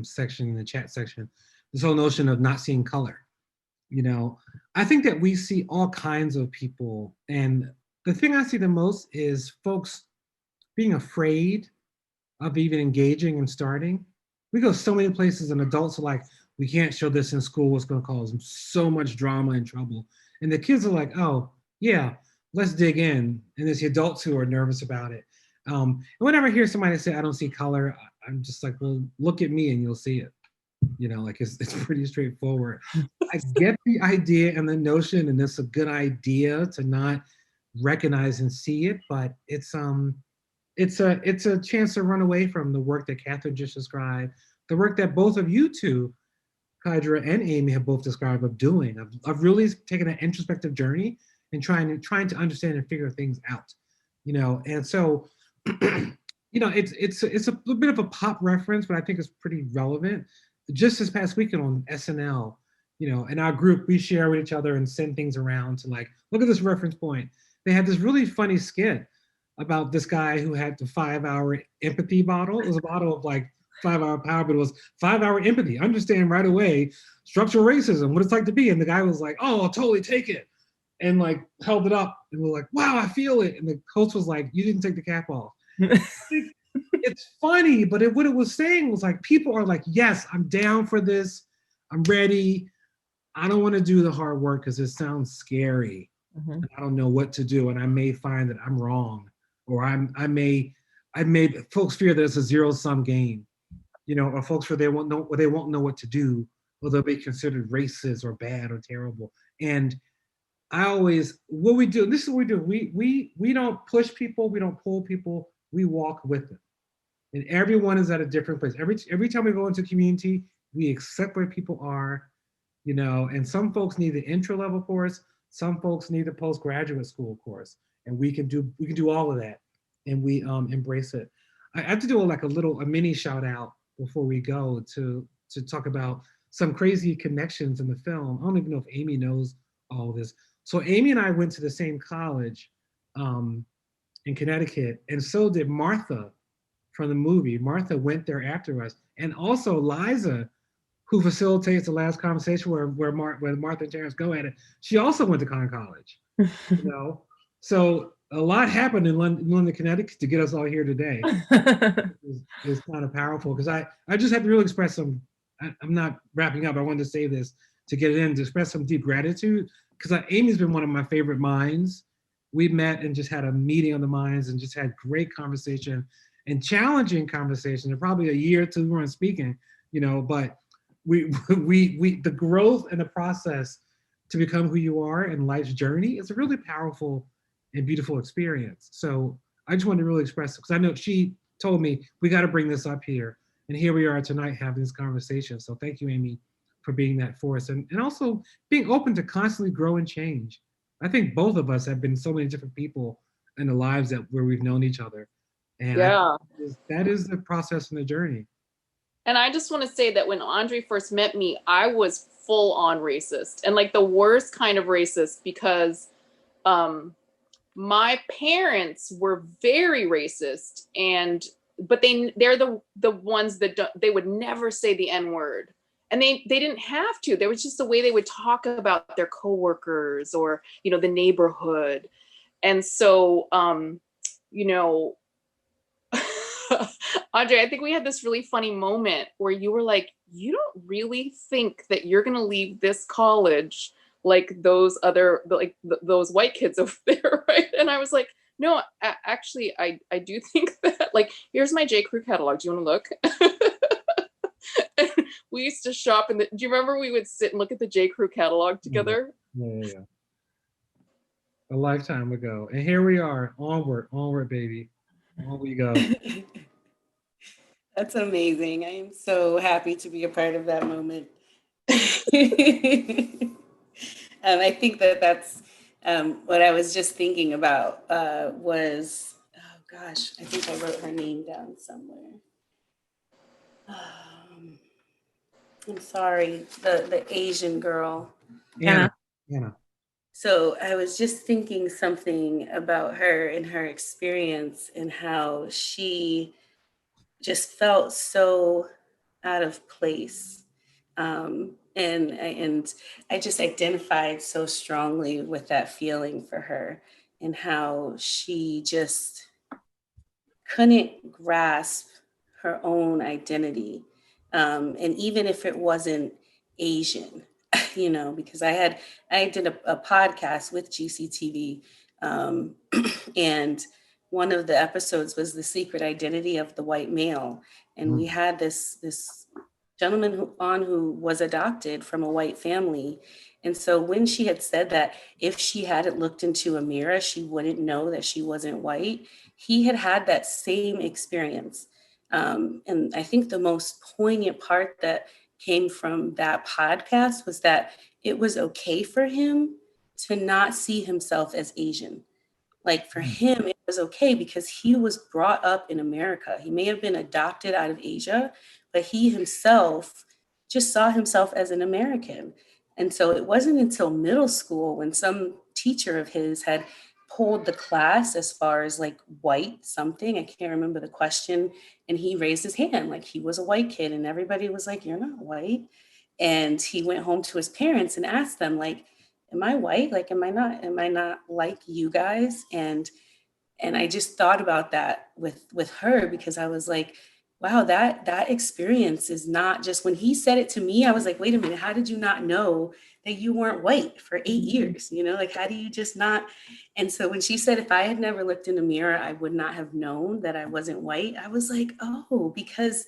section, in the chat section, this whole notion of not seeing color. You know, I think that we see all kinds of people, and the thing I see the most is folks being afraid of even engaging and starting. We go so many places and adults are like, we can't show this in school, it's gonna cause them so much drama and trouble. And the kids are like, oh yeah, let's dig in. And it's the adults who are nervous about it. And whenever I hear somebody say, I don't see color, I'm just like, well, look at me and you'll see it. You know, like it's pretty straightforward. I get the idea and the notion, and it's a good idea to not recognize and see it, but it's a chance to run away from the work that Catherine just described, the work that both of you two, Kydra and Amy, have both described of doing, of really taking an introspective journey and trying to understand and figure things out, you know. And so, you know, it's a bit of a pop reference, but I think it's pretty relevant. Just this past weekend on SNL, you know, in our group, we share with each other and send things around to like, look at this reference point. They had this really funny skit about this guy who had the 5-hour empathy bottle. It was a bottle of like 5-hour power, but it was 5-hour empathy. Understand right away structural racism, what it's like to be. And the guy was like, oh, I'll totally take it. And like held it up and was like, wow, I feel it. And the host was like, you didn't take the cap off. It's funny, but what it was saying was like, people are like, yes, I'm down for this. I'm ready. I don't want to do the hard work because it sounds scary. And I don't know what to do. And I may find that I'm wrong, or I may, folks fear that it's a zero-sum game, you know, or folks fear they won't know what to do, or they'll be considered racist or bad or terrible. And I always, what we do, this is what we do. We don't push people, we don't pull people, we walk with them. And everyone is at a different place. Every time we go into community, we accept where people are, you know, and some folks need the intro level course, some folks need the postgraduate school course, and we can do all of that, and we embrace it. I have to do a mini shout out before we go to talk about some crazy connections in the film. I don't even know if Amy knows all of this. So Amy and I went to the same college in Connecticut, and so did Martha from the movie. Martha went there after us, and also Liza, who facilitates the last conversation where Martha and Terrence go at it. She also went to Conn College, you know. So a lot happened in London, Connecticut to get us all here today. It's kind of powerful because I just have to really express some. I'm not wrapping up. I wanted to say this to get it in, to express some deep gratitude, because Amy's been one of my favorite minds. We met and just had a meeting on the minds and just had great conversation and challenging conversation. And probably a year or two we weren't speaking, you know, but we the growth and the process to become who you are in life's journey is a really powerful and beautiful experience. So I just wanted to really express it, because I know she told me we got to bring this up here, and here we are tonight having this conversation. So thank you, Amy, for being that for us, and also being open to constantly grow and change. I think both of us have been so many different people in the lives where we've known each other. And
Yeah.
that is the process and the journey.
And I just want to say that when Andre first met me, I was full on racist, and like the worst kind of racist, because my parents were very racist, but they're the ones that they would never say the N-word. And they didn't have to. There was just the way they would talk about their coworkers or, the neighborhood. And so, Andre, I think we had this really funny moment where you were like, you don't really think that you're going to leave this college like those those white kids over there, right? And I was like, no, actually, I do think that. Like, here's my JCrew catalog. Do you want to look? We used to shop do you remember we would sit and look at the JCrew catalog together?
Yeah. A lifetime ago. And here we are, onward, baby. On we go.
That's amazing. I am so happy to be a part of that moment. I think that's what I was just thinking about was, oh gosh, I think I wrote her name down somewhere. I'm sorry, the Asian girl.
Anna.
So I was just thinking something about her and her experience and how she just felt so out of place. And I just identified so strongly with that feeling for her and how she just couldn't grasp her own identity. And even if it wasn't Asian, because I did a podcast with GCTV, and one of the episodes was the secret identity of the white male. And we had this gentleman who was adopted from a white family. And so when she had said that if she hadn't looked into a mirror, she wouldn't know that she wasn't white, he had that same experience. And I think the most poignant part that came from that podcast was that it was okay for him to not see himself as Asian. Like for him, it was okay because he was brought up in America. He may have been adopted out of Asia, but he himself just saw himself as an American. And so it wasn't until middle school when some teacher of his had pulled the class as far as like white something, I can't remember the question, and he raised his hand like he was a white kid, and everybody was like, you're not white. And he went home to his parents and asked them like, am I white? Like, am I not like you guys? And I just thought about that with her, because I was like, wow, that experience is not just, when he said it to me, I was like, wait a minute, how did you not know that you weren't white for 8 years? Like, how do you just not? And so when she said, if I had never looked in a mirror, I would not have known that I wasn't white. I was like, oh, because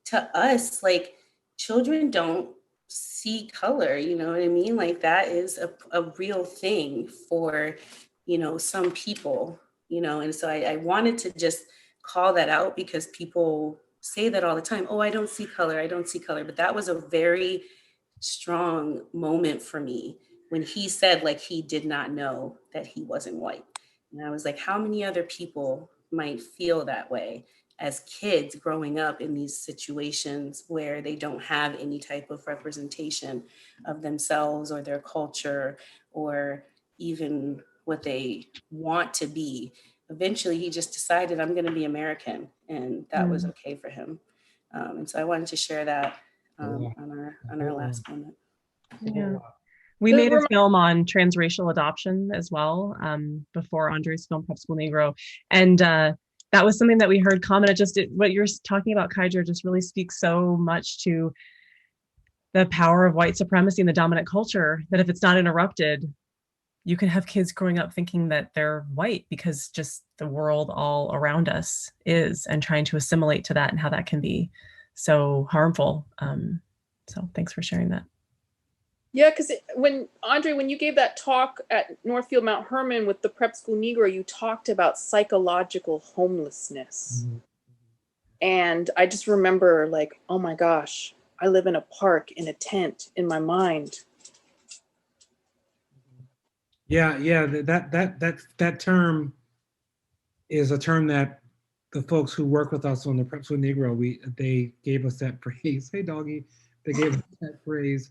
to us, like, children don't see color, you know what I mean? Like, that is a real thing for, some people, and so I wanted to just call that out, because people say that all the time. Oh, I don't see color. I don't see color. But that was a very strong moment for me when he said like he did not know that he wasn't white. And I was like, how many other people might feel that way as kids growing up in these situations where they don't have any type of representation of themselves or their culture or even what they want to be. Eventually, he just decided, I'm going to be American, and that was okay for him. And so I wanted to share that on our last moment.
Yeah. We made a film on transracial adoption as well before Andre's film Prep School Negro, and that was something that we heard commented. What you're talking about, Kydra, just really speaks so much to the power of white supremacy and the dominant culture, that if it's not interrupted, you can have kids growing up thinking that they're white because just the world all around us is, and trying to assimilate to that, and how that can be so harmful. So thanks for sharing that.
Yeah, because when you gave that talk at Northfield Mount Hermon with the Prep School Negro, you talked about psychological homelessness. And I just remember like, oh my gosh, I live in a park in a tent in my mind.
Yeah, that term is a term that the folks who work with us on the Preps with Negro, they gave us that phrase. Hey, doggy. They gave us that phrase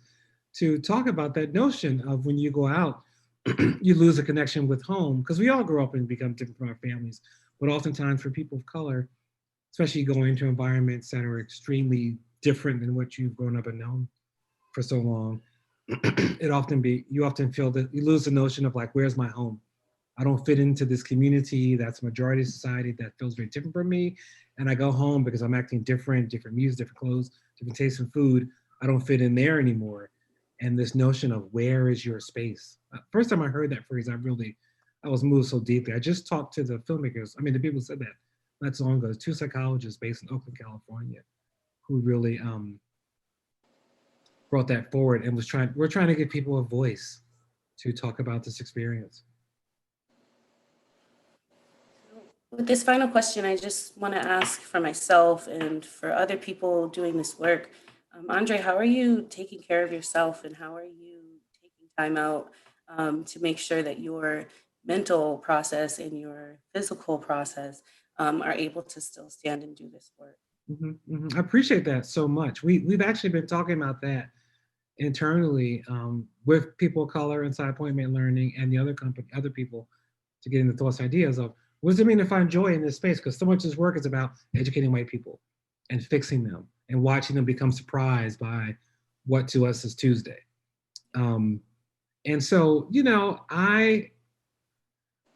to talk about that notion of when you go out, you lose a connection with home, because we all grow up and become different from our families. But oftentimes for people of color, especially going to environments that are extremely different than what you've grown up and known for so long, you often feel that you lose the notion of like, where's my home? I don't fit into this community that's majority of society that feels very different from me. And I go home because I'm acting different music, different clothes, different tastes in food. I don't fit in there anymore. And this notion of where is your space? First time I heard that phrase, I was moved so deeply. I just talked to the filmmakers. I mean, the people who said that not so long ago, 2 psychologists based in Oakland, California, who really brought that forward and we're trying to give people a voice to talk about this experience.
With this final question, I just want to ask for myself and for other people doing this work. Andre, how are you taking care of yourself, and how are you taking time out to make sure that your mental process and your physical process are able to still stand and do this work?
I appreciate that so much. We've actually been talking about that internally with people of color inside appointment learning and the other people to get into thoughts, ideas of what does it mean to find joy in this space? Because so much of this work is about educating white people and fixing them and watching them become surprised by what to us is Tuesday. And so, you know, I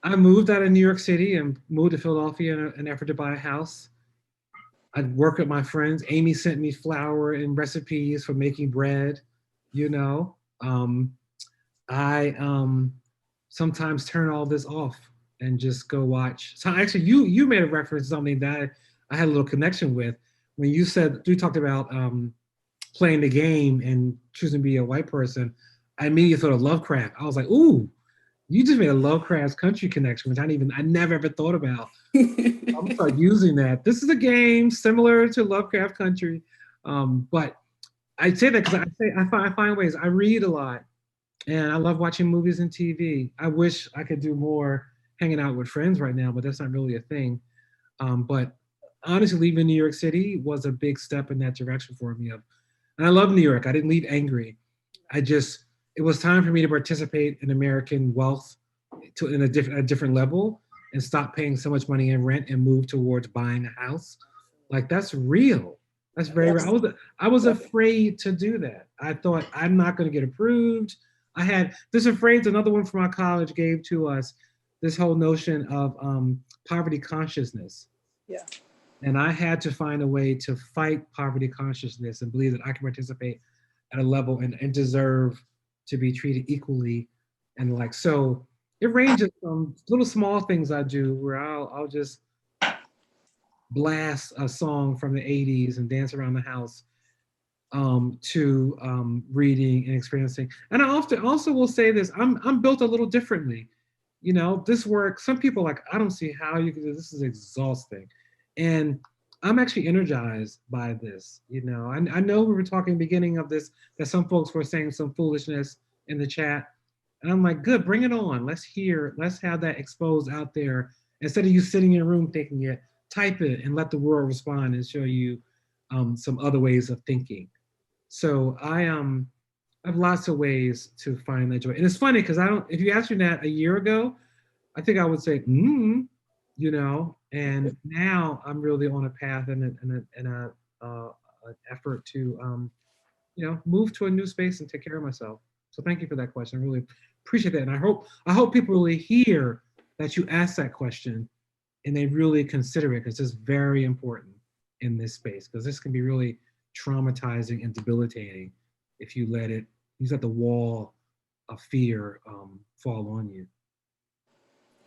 moved out of New York City and moved to Philadelphia in an effort to buy a house. I'd work with my friends. Amy sent me flour and recipes for making bread, you know. I sometimes turn all this off and just go watch. So actually, you made a reference to something that I had a little connection with when you talked about playing the game and choosing to be a white person. I immediately thought of Lovecraft. I was like, ooh, you just made a Lovecraft country connection, which I never ever thought about. I'm gonna start using that. This is a game similar to Lovecraft Country, but I say that because I find ways. I read a lot, and I love watching movies and TV. I wish I could do more hanging out with friends right now, but that's not really a thing. But honestly, leaving New York City was a big step in that direction for me. And I love New York. I didn't leave angry. It was time for me to participate in American wealth in a different level and stop paying so much money in rent and move towards buying a house. Like, that's real. That's very real. I was afraid to do that. I thought, I'm not going to get approved. I had this phrase, another one from our college gave to us, this whole notion of poverty consciousness.
Yeah.
And I had to find a way to fight poverty consciousness and believe that I can participate at a level and deserve to be treated equally. And like, so it ranges from little small things I do where I'll just blast a song from the 80s and dance around the house to reading and experiencing. And I often also will say this, I'm built a little differently. You know, this work, some people are like, I don't see how you can do this. This is exhausting. And I'm actually energized by this. You know, I know we were talking at the beginning of this, that some folks were saying some foolishness in the chat. And I'm like, good, bring it on. Let's have that exposed out there. Instead of you sitting in a room thinking it, type it and let the world respond and show you some other ways of thinking. So I have lots of ways to find that joy. And it's funny because if you asked me that a year ago, I think I would say, you know, and now I'm really on a path and an effort to, you know, move to a new space and take care of myself. So thank you for that question. I really appreciate that. And I hope people really hear that you asked that question and they really consider it, because it's very important in this space, because this can be really traumatizing and debilitating if you let the wall of fear fall on you.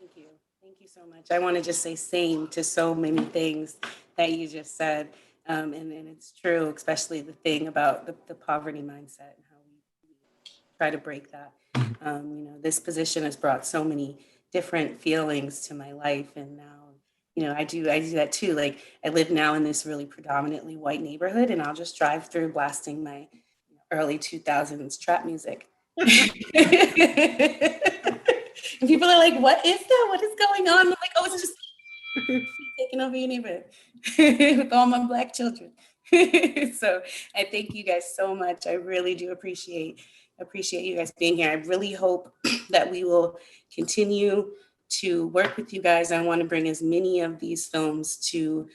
Thank you. Thank you so much. I want to just say same to so many things that you just said. And it's true, especially the thing about the poverty mindset and how we try to break that. You know, this position has brought so many different feelings to my life. And now, you know, I do that too. Like, I live now in this really predominantly white neighborhood, and I'll just drive through blasting my early 2000s trap music. And people are like, what is that? What is going on? I'm like, oh, it's just taking over your neighborhood with all my Black children. So I thank you guys so much. I really do appreciate you guys being here. I really hope that we will continue to work with you guys. I want to bring as many of these films to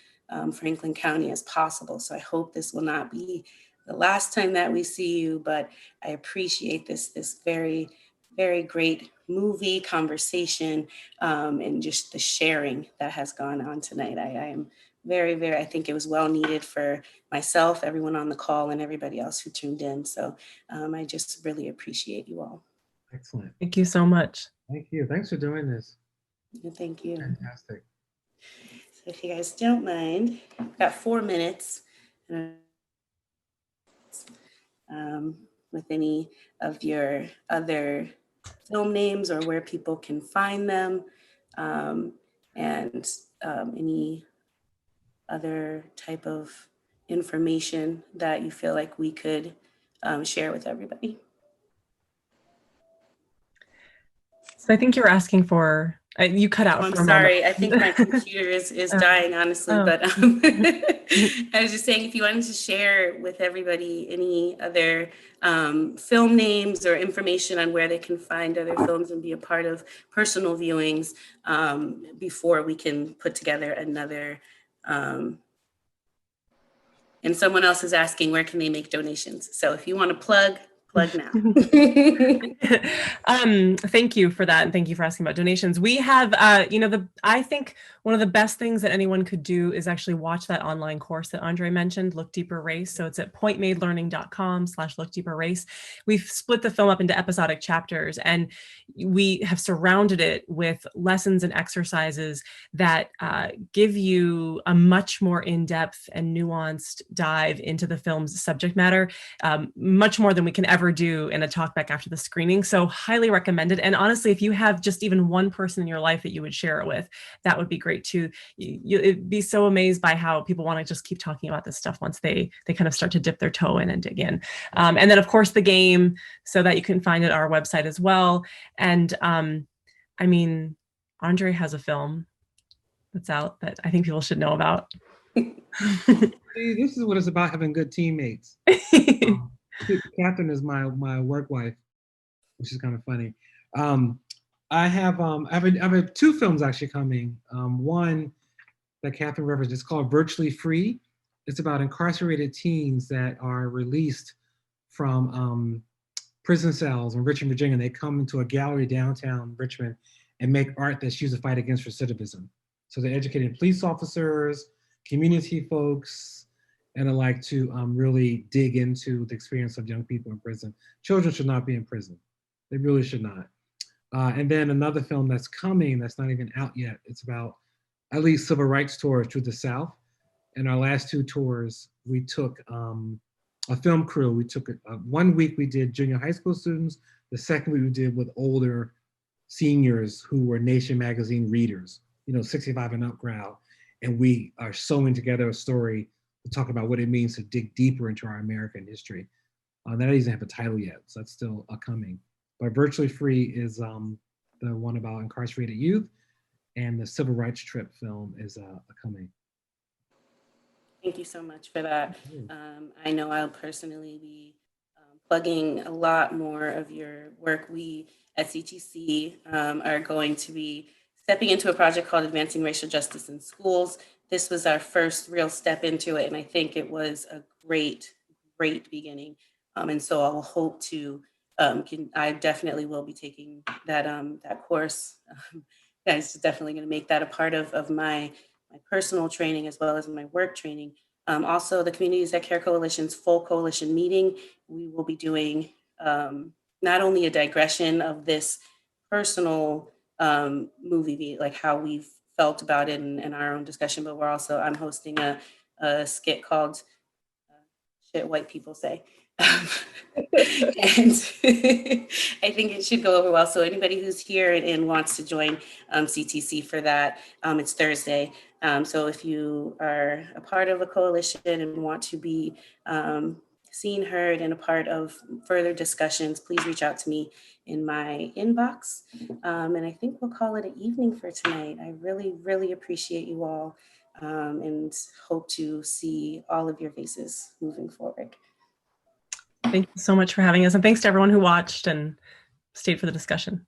Franklin County as possible. So I hope this will not be the last time that we see you, but I appreciate this very, very great movie conversation and just the sharing that has gone on tonight. I am very, very, I think it was well needed for myself, everyone on the call, and everybody else who tuned in. So I just really appreciate you all.
Excellent.
Thank you so much.
Thank you. Thanks for doing this.
Thank you.
Fantastic.
So if you guys don't mind, I've got 4 minutes with any of your other film names or where people can find them, and any other type of information that you feel like we could share with everybody.
So I think you're asking for, you cut out.
I'm sorry, I think my computer is dying, honestly, but I was just saying if you wanted to share with everybody any other film names or information on where they can find other films and be a part of personal viewings before we can put together another. And someone else is asking, where can they make donations? So if you want to plug now.
Thank you for that. And thank you for asking about donations. We have, I think one of the best things that anyone could do is actually watch that online course that Andre mentioned, Look Deeper Race. So it's at pointmadelearning.com/lookdeeperrace. We've split the film up into episodic chapters, and we have surrounded it with lessons and exercises that give you a much more in-depth and nuanced dive into the film's subject matter, much more than we can ever do in a talk back after the screening. So highly recommended. And honestly, if you have just even one person in your life that you would share it with, that would be great too. You'd be so amazed by how people want to just keep talking about this stuff once they kind of start to dip their toe in and dig in. And then of course the game, so that you can find it on our website as well. And I mean, Andre has a film that's out that I think people should know about.
See, this is what it's about, having good teammates. Catherine is my work wife, which is kind of funny. I have 2 films actually coming. One that Catherine referenced is called Virtually Free. It's about incarcerated teens that are released from prison cells in Richmond, Virginia. They come into a gallery downtown Richmond and make art that's used to fight against recidivism. So they're educating police officers, community folks, and I like to really dig into the experience of young people in prison. Children should not be in prison. They really should not. And then another film that's coming that's not even out yet. It's about at least civil rights tours through the South. And our last 2 tours, we took a film crew. We took 1 week we did junior high school students. The second week we did with older seniors who were Nation magazine readers, 65 and up crowd. And we are sewing together a story to talk about what it means to dig deeper into our American history. That doesn't have a title yet, so that's still coming. But Virtually Free is the one about incarcerated youth, and the Civil Rights Trip film is coming.
Thank you so much for that. I know I'll personally be plugging a lot more of your work. We at CTC are going to be stepping into a project called Advancing Racial Justice in Schools. This was our first real step into it, and I think it was a great beginning. And so I'll hope to, I definitely will be taking that course. Guys, definitely going to make that a part of my personal training as well as my work training. Also, the Communities That Care Coalition's full coalition meeting, we will be doing not only a digression of this personal movie, like how we've felt about it in our own discussion, but I'm hosting a skit called Shit White People Say. And I think it should go over well. So anybody who's here and wants to join CTC for that, it's Thursday. So if you are a part of a coalition and want to be seen, heard, and a part of further discussions, please reach out to me in my inbox. And I think we'll call it an evening for tonight. I really, really appreciate you all, and hope to see all of your faces moving forward.
Thank you so much for having us. And thanks to everyone who watched and stayed for the discussion.